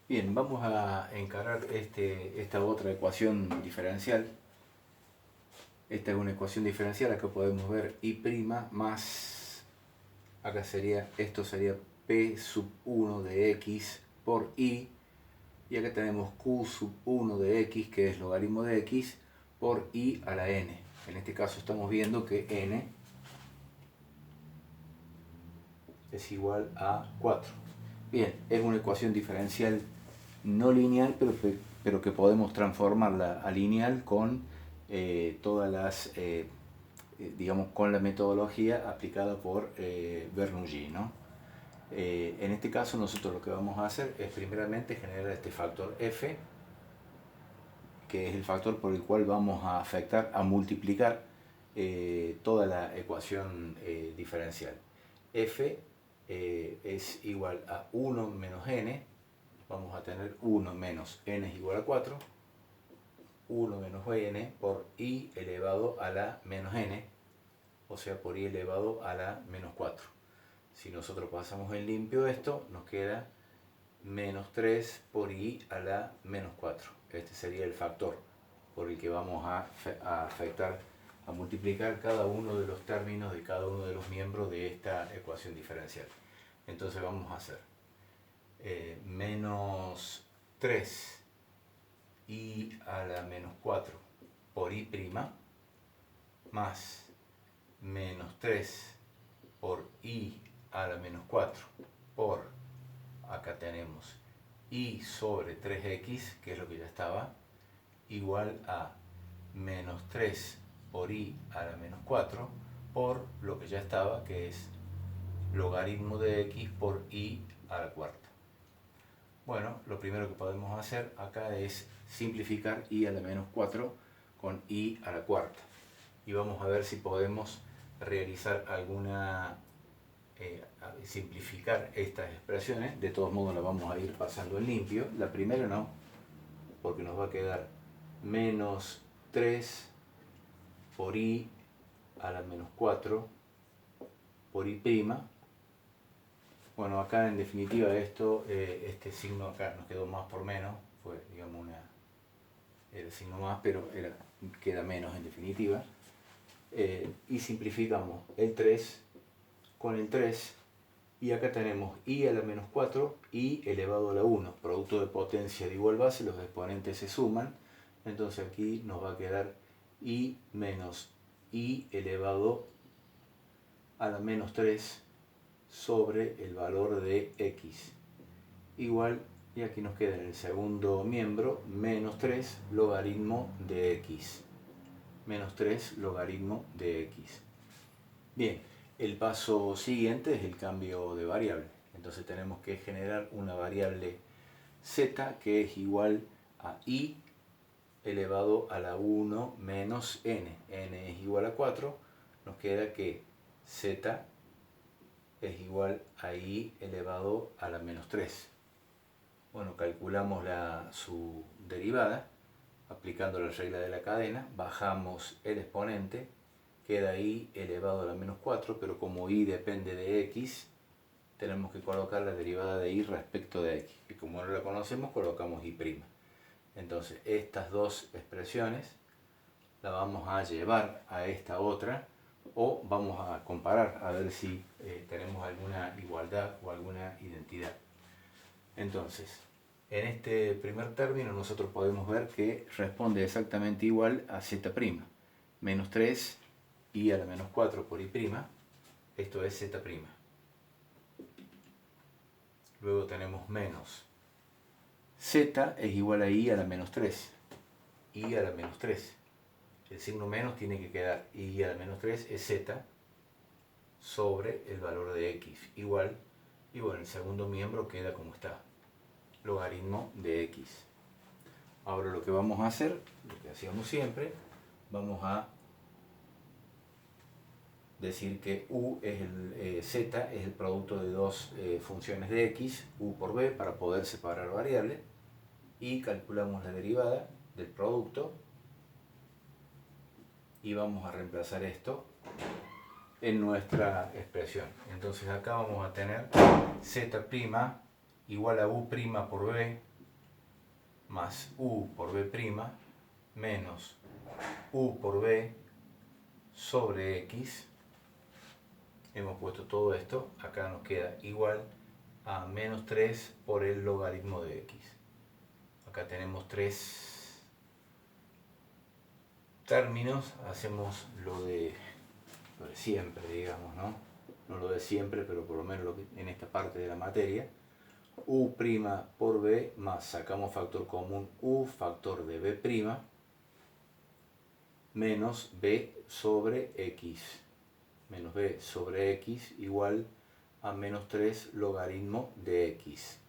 Bien, vamos a encarar esta otra ecuación diferencial. Esta es una ecuación diferencial, acá podemos ver y' más, acá sería, esto sería p sub 1 de x por y, y acá tenemos q sub 1 de x, que es logaritmo de x, por y a la n. En este caso estamos viendo que n es igual a 4. Bien, es una ecuación diferencial no lineal, pero que podemos transformarla a lineal con todas las, digamos, con la metodología aplicada por Bernoulli, ¿no? En este caso nosotros lo que vamos a hacer es primeramente generar este factor f, que es el factor por el cual vamos a afectar, a multiplicar toda la ecuación diferencial. F es igual a 1 menos n, vamos a tener 1 menos n es igual a 4, 1 menos n por i elevado a la menos n, o sea, por i elevado a la menos 4. Si nosotros pasamos en limpio esto, nos queda menos 3 por i a la menos 4. Este sería el factor por el que vamos a afectar, a multiplicar cada uno de los términos de cada uno de los miembros de esta ecuación diferencial. Entonces vamos a hacer menos 3 i a la menos 4 por i' más menos 3 por i a la menos 4 por, acá tenemos i sobre 3x, que es lo que ya estaba, igual a menos 3 por i a la menos 4 por lo que ya estaba, que es logaritmo de x por i a la cuarta. Bueno, lo primero que podemos hacer acá es simplificar i a la menos 4 con i a la cuarta. Y vamos a ver si podemos realizar alguna, simplificar estas expresiones. De todos modos las vamos a ir pasando en limpio. La primera no, porque nos va a quedar menos 3 por i a la menos 4 por i'. Bueno, acá en definitiva esto, este signo acá nos quedó más por menos, fue digamos era signo más, pero queda menos en definitiva. Y simplificamos el 3 con el 3, y acá tenemos i a la menos 4, i elevado a la 1, producto de potencia de igual base, los exponentes se suman, entonces aquí nos va a quedar i menos i elevado a la menos 3 sobre el valor de x, igual, y aquí nos queda en el segundo miembro, menos 3 logaritmo de x, menos 3 logaritmo de x. Bien, el paso siguiente es el cambio de variable, entonces tenemos que generar una variable z que es igual a i elevado a la 1 menos n, n es igual a 4, nos queda que z es igual a i elevado a la menos 3. Bueno, calculamos su derivada, aplicando la regla de la cadena, bajamos el exponente, queda i elevado a la menos 4, pero como i depende de x, tenemos que colocar la derivada de i respecto de x, y como no la conocemos, colocamos i'. Entonces, estas dos expresiones las vamos a llevar a esta otra, o vamos a comparar a ver si tenemos alguna igualdad o alguna identidad. Entonces, en este primer término nosotros podemos ver que responde exactamente igual a z', menos 3 i a la menos 4 por i', esto es z'. Luego tenemos menos z es igual a i a la menos 3, i a la menos 3. El signo menos tiene que quedar, i a la menos 3 es z sobre el valor de x, igual, y bueno, el segundo miembro queda como está, logaritmo de x. Ahora lo que vamos a hacer, lo que hacíamos siempre, vamos a decir que u es z es el producto de dos funciones de x, u por b, para poder separar variables, y calculamos la derivada del producto, y vamos a reemplazar esto en nuestra expresión. Entonces acá vamos a tener z' igual a u' por b más u por b' menos u por b sobre x. Hemos puesto todo esto, acá nos queda igual a menos 3 por el logaritmo de x. Acá tenemos 3 términos, hacemos lo de siempre, digamos, ¿no? No lo de siempre, pero por lo menos en esta parte de la materia. U' por b más, sacamos factor común u factor de b' menos b sobre x. Menos b sobre x igual a menos 3 logaritmo de x.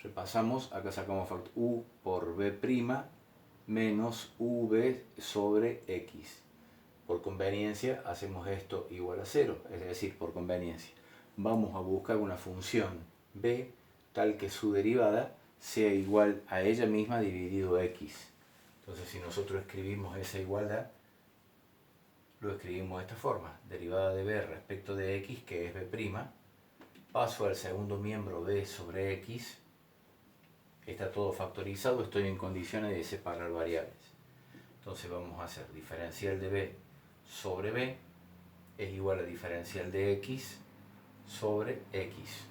Repasamos, acá sacamos factor u por b' menos ub sobre x. Por conveniencia hacemos esto igual a 0, es decir, por conveniencia. Vamos a buscar una función b tal que su derivada sea igual a ella misma dividido x. Entonces si nosotros escribimos esa igualdad, lo escribimos de esta forma. Derivada de b respecto de x, que es b', paso al segundo miembro b sobre x. Está todo factorizado, estoy en condiciones de separar variables. Entonces vamos a hacer diferencial de b sobre b es igual a diferencial de x sobre x.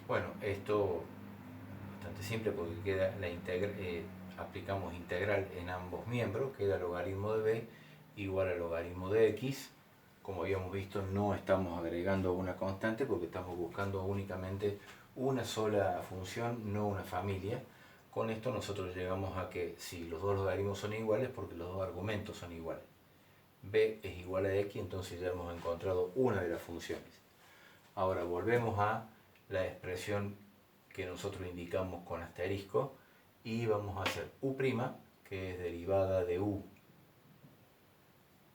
Bueno, esto es bastante simple porque queda aplicamos integral en ambos miembros, queda logaritmo de b igual a logaritmo de x. Como habíamos visto, no estamos agregando una constante porque estamos buscando únicamente una sola función, no una familia. Con esto nosotros llegamos a que si los dos logaritmos son iguales, porque los dos argumentos son iguales. B es igual a x, entonces ya hemos encontrado una de las funciones. Ahora volvemos a la expresión que nosotros indicamos con asterisco y vamos a hacer u', que es derivada de u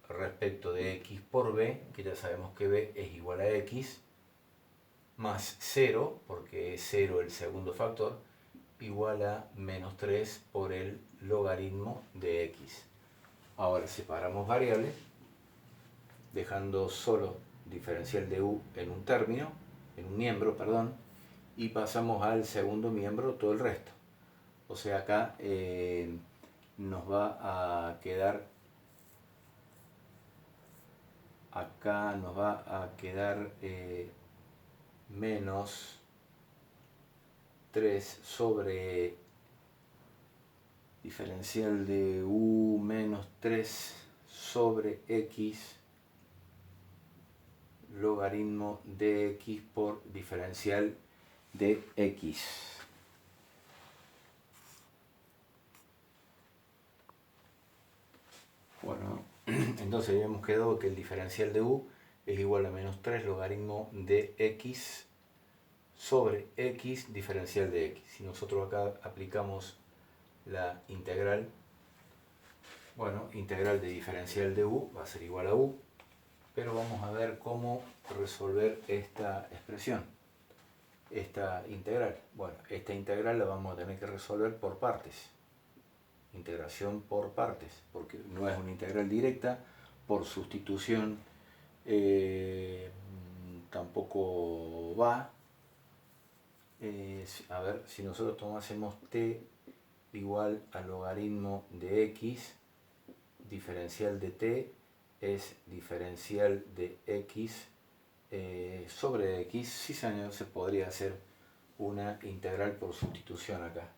respecto de x por b, que ya sabemos que b es igual a x, más 0, porque es 0 el segundo factor, igual a menos 3 por el logaritmo de x. Ahora separamos variables, dejando solo diferencial de u en un término, en un miembro, perdón, y pasamos al segundo miembro todo el resto. O sea, acá nos va a quedar menos 3 sobre diferencial de u menos 3 sobre x logaritmo de x por diferencial de x. Bueno, entonces ya hemos quedado que el diferencial de u es igual a menos 3 logaritmo de x sobre x diferencial de x. Si nosotros acá aplicamos la integral, bueno, integral de diferencial de u va a ser igual a u, pero vamos a ver cómo resolver esta expresión, esta integral. Bueno, esta integral la vamos a tener que resolver por partes, integración por partes, porque no es una integral directa, por sustitución tampoco va. A ver, si nosotros tomásemos t igual al logaritmo de x, diferencial de t es diferencial de x sobre x. Sí, señor, se podría hacer una integral por sustitución acá.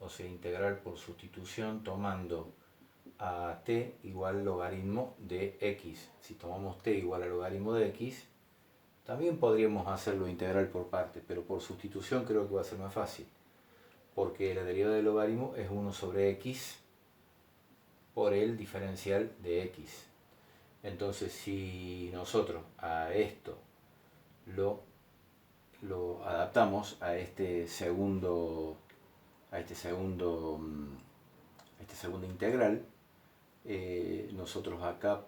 O sea, integral por sustitución tomando a t igual logaritmo de x. Si tomamos t igual al logaritmo de x, también podríamos hacerlo integral por parte, pero por sustitución creo que va a ser más fácil, porque la derivada del logaritmo es 1 sobre x por el diferencial de x. Entonces, si nosotros a esto lo adaptamos a esta segunda integral, nosotros acá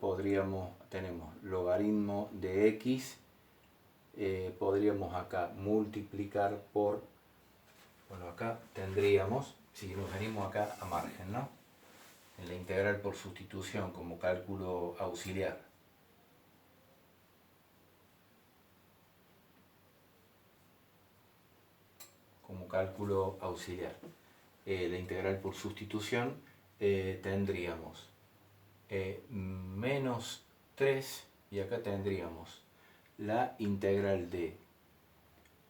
tenemos logaritmo de x, podríamos acá multiplicar por, bueno, acá tendríamos, si nos venimos acá a margen, ¿no? En la integral por sustitución como cálculo auxiliar. Como cálculo auxiliar. La integral por sustitución tendríamos menos 3 y acá tendríamos la integral de,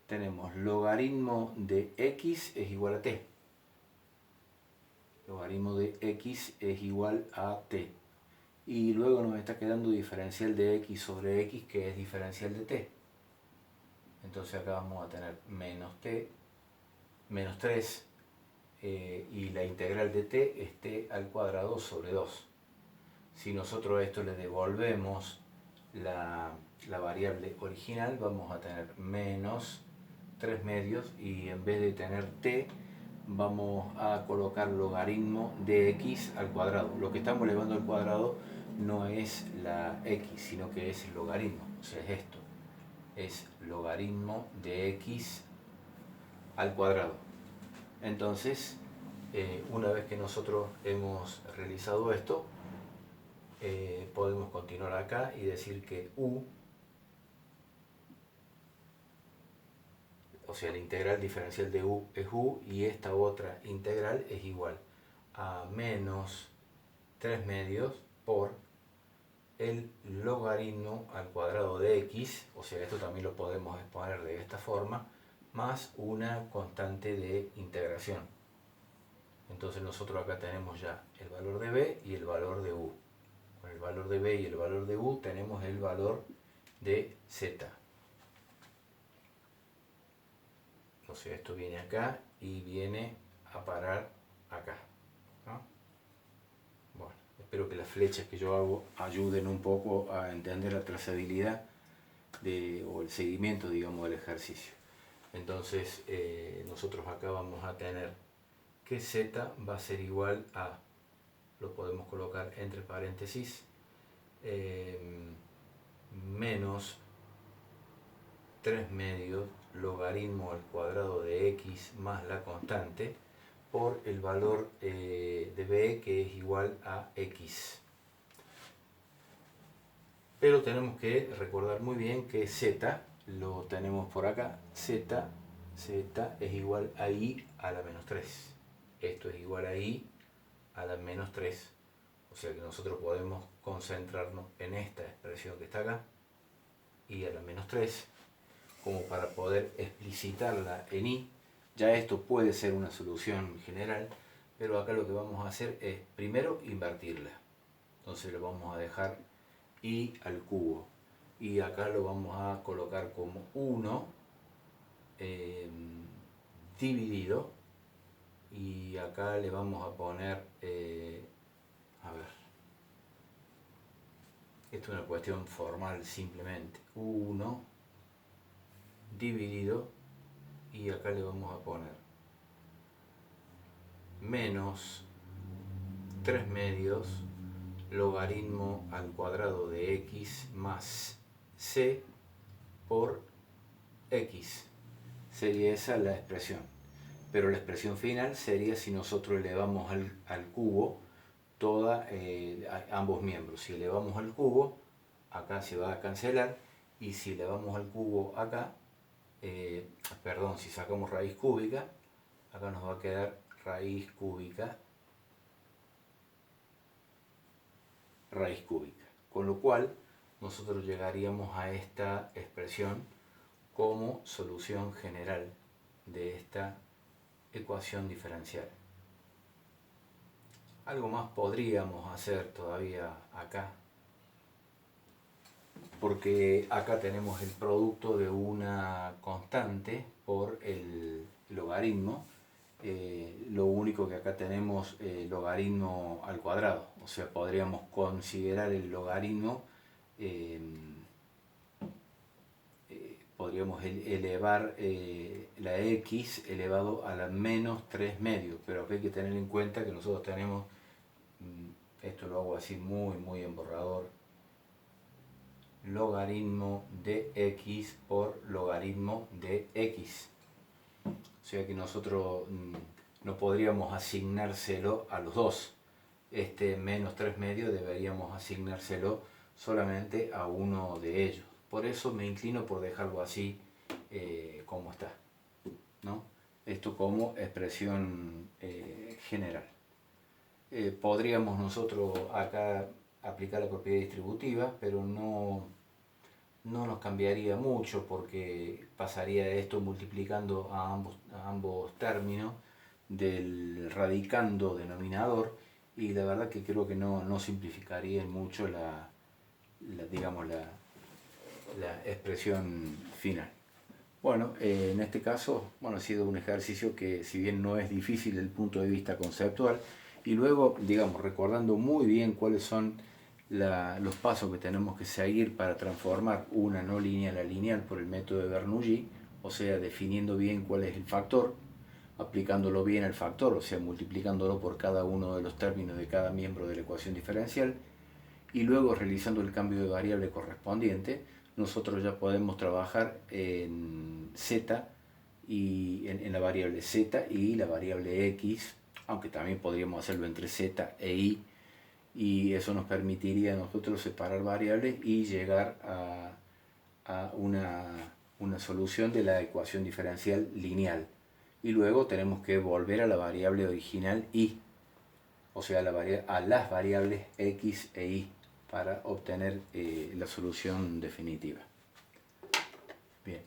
tenemos logaritmo de x es igual a t. Logaritmo de x es igual a t. Y luego nos está quedando diferencial de x sobre x, que es diferencial de t. Entonces acá vamos a tener menos t, menos 3, y la integral de t es t al cuadrado sobre 2. Si nosotros a esto le devolvemos la variable original, vamos a tener menos 3 medios, y en vez de tener t, vamos a colocar logaritmo de x al cuadrado. Lo que estamos elevando al cuadrado no es la x, sino que es el logaritmo, o sea, es esto. Es logaritmo de x al cuadrado. Entonces, una vez que nosotros hemos realizado esto, podemos continuar acá y decir que u, o sea, la integral diferencial de u es u, y esta otra integral es igual a menos 3 medios por el logaritmo al cuadrado de x, o sea, esto también lo podemos exponer de esta forma, más una constante de integración. Entonces nosotros acá tenemos ya el valor de b y el valor de u. Con el valor de b y el valor de u tenemos el valor de z. O sea, esto viene acá y viene a parar acá, ¿no? Bueno, espero que las flechas que yo hago ayuden un poco a entender la trazabilidad o el seguimiento, digamos, del ejercicio. Entonces, nosotros acá vamos a tener que z va a ser igual a, lo podemos colocar entre paréntesis, menos 3 medios logaritmo al cuadrado de x más la constante por el valor de b, que es igual a x. Pero tenemos que recordar muy bien que z lo tenemos por acá. Z es igual a i a la menos 3. Esto es igual a i a la menos 3. O sea que nosotros podemos concentrarnos en esta expresión que está acá, i a la menos 3, como para poder explicitarla en i. Ya esto puede ser una solución general, pero acá lo que vamos a hacer es primero invertirla. Entonces lo vamos a dejar i al cubo, y acá lo vamos a colocar como 1 dividido, y acá le vamos a poner, a ver, esto es una cuestión formal simplemente, 1 dividido, y acá le vamos a poner menos 3 medios logaritmo al cuadrado de x más c por x. Sería esa la expresión. Pero la expresión final sería si nosotros elevamos al cubo ambos miembros. Si elevamos al cubo, acá se va a cancelar, y si elevamos al cubo acá, perdón, si sacamos raíz cúbica, acá nos va a quedar raíz cúbica, con lo cual nosotros llegaríamos a esta expresión como solución general de esta ecuación diferencial. Algo más podríamos hacer todavía acá, porque acá tenemos el producto de una constante por el logaritmo. Lo único que acá tenemos logaritmo al cuadrado, o sea, podríamos considerar el logaritmo, podríamos elevar la x elevado a la menos 3 medios, pero acá hay que tener en cuenta que nosotros tenemos, esto lo hago así muy en borrador, logaritmo de x por logaritmo de x. O sea que nosotros no podríamos asignárselo a los dos. Este menos 3 medios deberíamos asignárselo solamente a uno de ellos. Por eso me inclino por dejarlo así como está, ¿no? esto como expresión general. Podríamos nosotros acá aplicar la propiedad distributiva, pero no nos cambiaría mucho porque pasaría esto multiplicando a ambos términos del radicando denominador, y la verdad que creo que no simplificaría mucho digamos, la expresión final. Bueno, en este caso, ha sido un ejercicio que, si bien no es difícil desde el punto de vista conceptual, y luego, digamos, recordando muy bien cuáles son los pasos que tenemos que seguir para transformar una no lineal a lineal por el método de Bernoulli, o sea, definiendo bien cuál es el factor, aplicándolo bien al factor, o sea, multiplicándolo por cada uno de los términos de cada miembro de la ecuación diferencial, y luego realizando el cambio de variable correspondiente, nosotros ya podemos trabajar en z, y en la variable z y la variable x, aunque también podríamos hacerlo entre z e y eso nos permitiría a nosotros separar variables y llegar a una solución de la ecuación diferencial lineal. Y luego tenemos que volver a la variable original y, o sea, a las variables x e y, para obtener la solución definitiva. Bien.